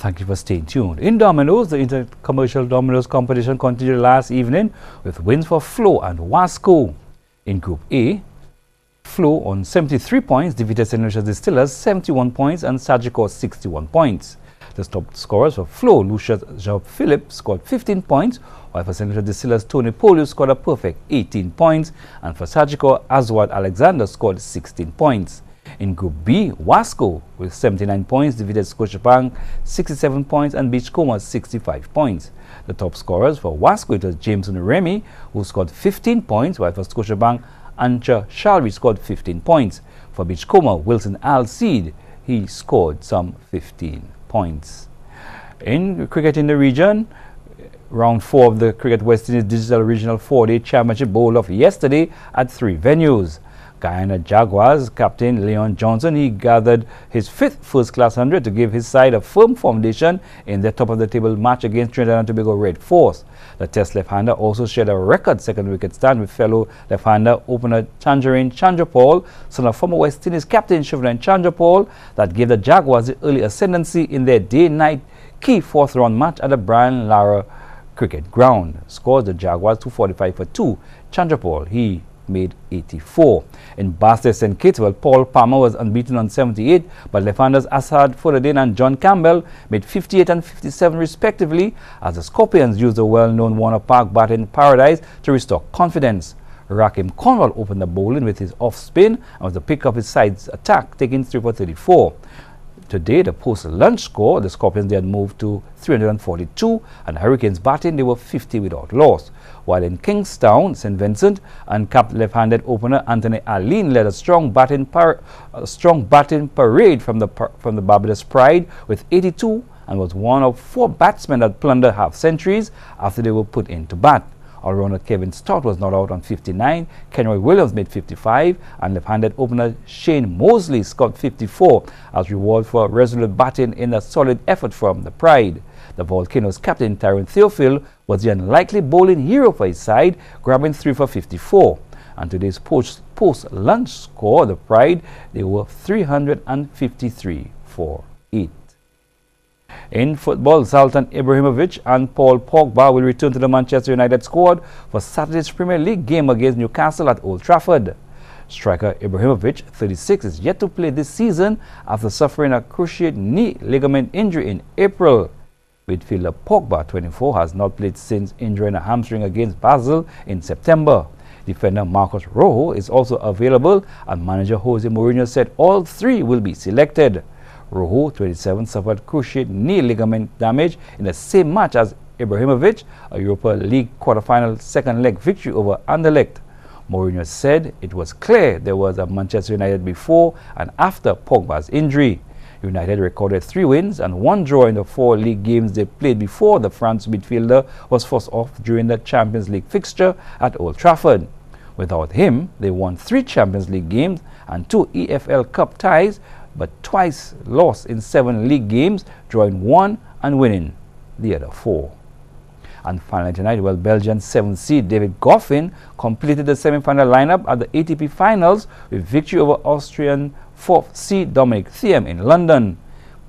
Thank you for staying tuned. In dominoes, the intercommercial dominoes competition continued last evening with wins for Flo and Wasco. In Group A, Flo on 73 points defeated St. Lucia Distillers 71 points and Sagicor 61 points. The top scorers for Flo, Lucius Jean-Philippe scored 15 points, while for St. Lucia Distillers, Tony Polius scored a perfect 18 points, and for Sagicor, Aswad Alexander scored 16 points. In Group B, Wasco with 79 points defeated Scotiabank 67 points and Beachcomber 65 points. The top scorers for Wasco, it was Jameson Remy, who scored 15 points, while for Scotiabank, Ancha Shalvi scored 15 points. For Beachcomber, Wilson Alcide, he scored some 15 points. In cricket in the region, round 4 of the Cricket West Indies Digital Regional 4-Day Championship bowled off yesterday at 3 venues. Guyana Jaguars captain Leon Johnson, he gathered his 5th first-class 100 to give his side a firm foundation in their top-of-the-table match against Trinidad and Tobago Red Force. The Test left-hander also shared a record second wicket stand with fellow left-hander opener Chandrain Chandrapal, son of former West Indies captain Shivran Chandrapal, that gave the Jaguars the early ascendancy in their day-night key 4th-round match at the Brian Lara Cricket Ground. Scores the Jaguars 245 for 2. Chandrapal, he made 84. In Basta St. Kitts, Paul Palmer was unbeaten on 78, but left-handers Asad Furadin and John Campbell made 58 and 57 respectively, as the Scorpions used the well-known Warner Park batting paradise to restore confidence. Rakim Cornwall opened the bowling with his off-spin and was the pick of his side's attack, taking 3 for 34. Today, the post-lunch score, the Scorpions they had moved to 342, and Hurricanes batting, they were 50 without loss. While in Kingstown, St. Vincent, uncapped left-handed opener Anthony Aline led a strong batting parade from the Barbados Pride with 82 and was one of 4 batsmen that plundered half-centuries after they were put into bat. All-rounder Kevin Stott was not out on 59, Kenroy Williams made 55, and left-handed opener Shane Mosley scored 54 as reward for resolute batting in a solid effort from the Pride. The Volcanoes captain Tyrone Theophil was the unlikely bowling hero for his side, grabbing 3 for 54. And today's post-lunch score, the Pride, they were 353 for 8. In football, Zlatan Ibrahimovic and Paul Pogba will return to the Manchester United squad for Saturday's Premier League game against Newcastle at Old Trafford. Striker Ibrahimovic, 36, is yet to play this season after suffering a cruciate knee ligament injury in April. Midfielder Pogba, 24, has not played since injuring a hamstring against Basel in September. Defender Marcos Rojo is also available, and manager Jose Mourinho said all 3 will be selected. Rojo, 27, suffered cruciate knee ligament damage in the same match as Ibrahimovic, a Europa League quarter-final second-leg victory over Anderlecht. Mourinho said it was clear there was a Manchester United before and after Pogba's injury. United recorded 3 wins and 1 draw in the 4 league games they played before the France midfielder was forced off during the Champions League fixture at Old Trafford. Without him, they won 3 Champions League games and 2 EFL Cup ties, but twice lost in 7 league games, drawing 1 and winning the other 4. And finally tonight, Belgian 7th seed David Goffin completed the semi-final lineup at the ATP Finals with victory over Austrian 4th seed Dominic Thiem in London.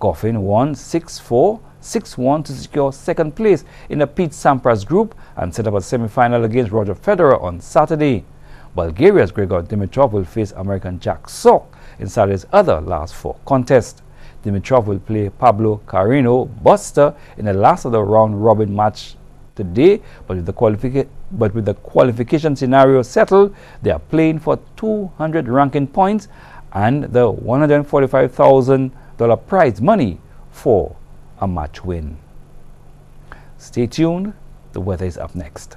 Goffin won 6-4, 6-1 to secure 2nd place in the Pete Sampras group and set up a semi-final against Roger Federer on Saturday. Bulgaria's Grigor Dimitrov will face American Jack Sock in Saturday's other last 4 contests. Dimitrov will play Pablo Carreno Buster in the last of the round-robin match today, but with the qualification scenario settled, they are playing for 200 ranking points and the $145,000 prize money for a match win. Stay tuned. The weather is up next.